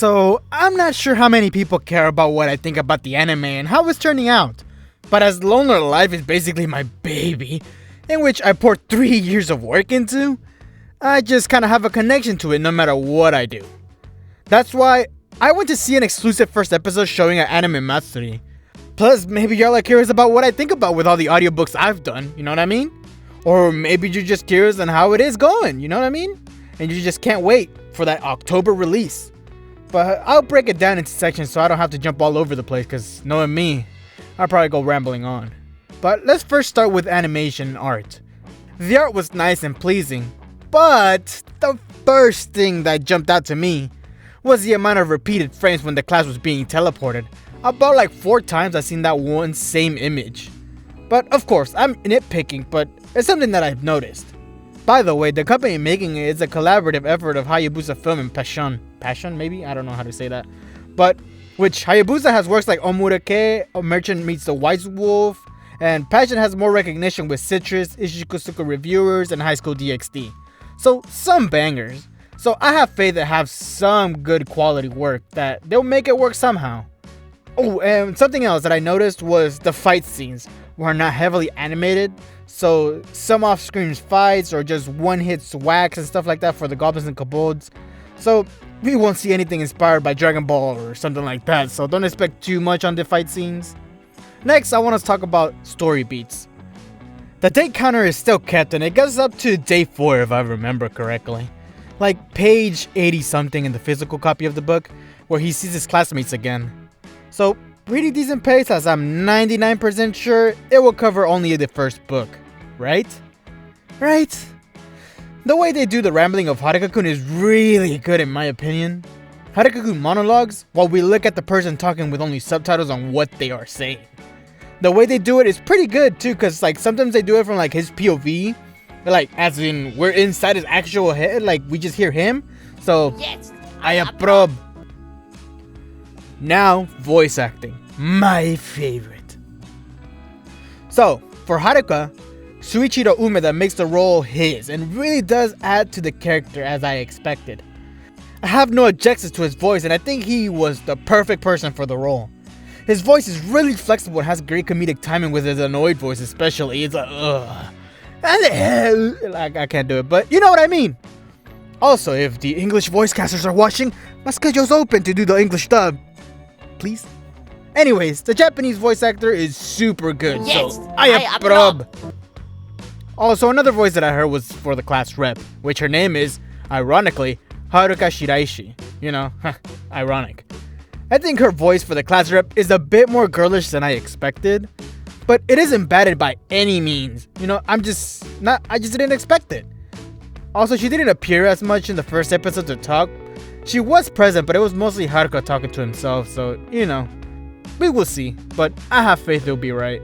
So, I'm not sure how many people care about what I think about the anime and how it's turning out. But as Lone Lord Alive is basically my baby, in which I poured 3 years of work into, I just kinda have a connection to it no matter what I do. That's why I went to see an exclusive first episode showing at Anime Matsuri. Plus, maybe y'all are curious about what I think about with all the audiobooks I've done, you know what I mean? Or maybe you're just curious on how it is going, you know what I mean? And you just can't wait for that October release. But I'll break it down into sections so I don't have to jump all over the place, because knowing me, I'll probably go rambling on. But let's first start with animation and art. The art was nice and pleasing, but the first thing that jumped out to me was the amount of repeated frames when the class was being teleported. About like 4 times I've seen that one same image. But of course, I'm nitpicking, but it's something that I've noticed. By the way, the company making it is a collaborative effort of Hayabusa Film and Passion maybe? I don't know how to say that. But, which Hayabusa has works like Omurake, A Merchant Meets the Wise Wolf, and Passion has more recognition with Citrus, Ishikusuka Reviewers, and High School DxD. So, some bangers. So I have faith that have some good quality work that they'll make it work somehow. Oh, and something else that I noticed was the fight scenes were not heavily animated. So some off-screen fights or just one-hit swacks and stuff like that for the goblins and kobolds. So we won't see anything inspired by Dragon Ball or something like that. So don't expect too much on the fight scenes. Next, I want to talk about story beats. The day counter is still kept and it goes up to day 4 if I remember correctly. Like page 80 something in the physical copy of the book where he sees his classmates again. So pretty decent pace, as I'm 99% sure it will cover only the first book, right? Right? The way they do the rambling of Haruka-kun is really good in my opinion. Haruka-kun monologues while we look at the person talking with only subtitles on what they are saying. The way they do it is pretty good too, cause like sometimes they do it from like his POV. Like, as in, we're inside his actual head, like, we just hear him. So, yes, I approve. Now, voice acting. My favorite. So, for Haruka, Shuichiro Umeda makes the role his and really does add to the character as I expected. I have no objections to his voice and I think he was the perfect person for the role. His voice is really flexible and has great comedic timing with his annoyed voice especially. It's like, ugh. I can't do it, but you know what I mean. Also, if the English voice casters are watching, my schedule's open to do the English dub. Please? Anyways, the Japanese voice actor is super good, yes, so I approve. Also, another voice that I heard was for the class rep, which her name is, ironically, Haruka Shiraishi. You know, ironic. I think her voice for the class rep is a bit more girlish than I expected. But it isn't bad by any means. You know, I just didn't expect it. Also, she didn't appear as much in the first episode to talk. She was present, but it was mostly Haruka talking to himself, so, you know, we will see. But I have faith it'll be right.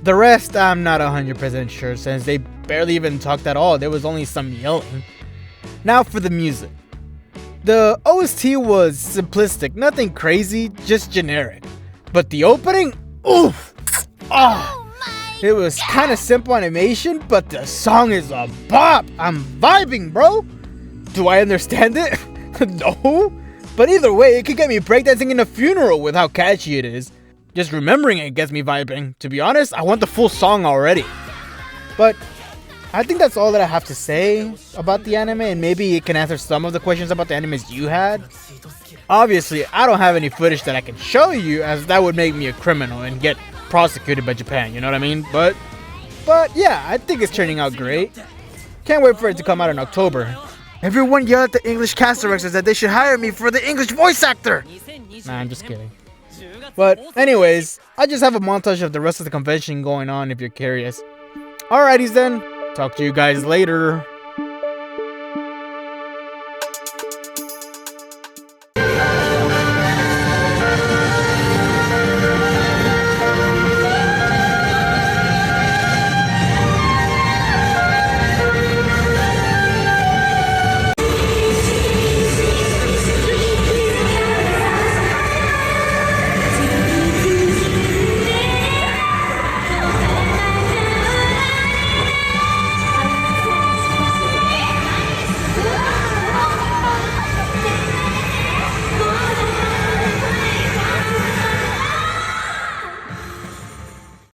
The rest, I'm not 100% sure, since they barely even talked at all. There was only some yelling. Now for the music. The OST was simplistic, nothing crazy, just generic. But the opening? Oof! Oh, it was kind of simple animation, but the song is a bop. I'm vibing, bro. Do I understand it? No. But either way, it could get me breakdancing in a funeral with how catchy it is. Just remembering it gets me vibing. To be honest, I want the full song already. But I think that's all that I have to say about the anime, and maybe it can answer some of the questions about the animes you had. Obviously, I don't have any footage that I can show you, as that would make me a criminal and get prosecuted by Japan, you know what I mean? But yeah, I think it's turning out great. Can't wait for it to come out in October. Everyone yell at the English cast directors that they should hire me for the English voice actor! Nah, I'm just kidding. But anyways, I just have a montage of the rest of the convention going on if you're curious. Alrighties then, talk to you guys later.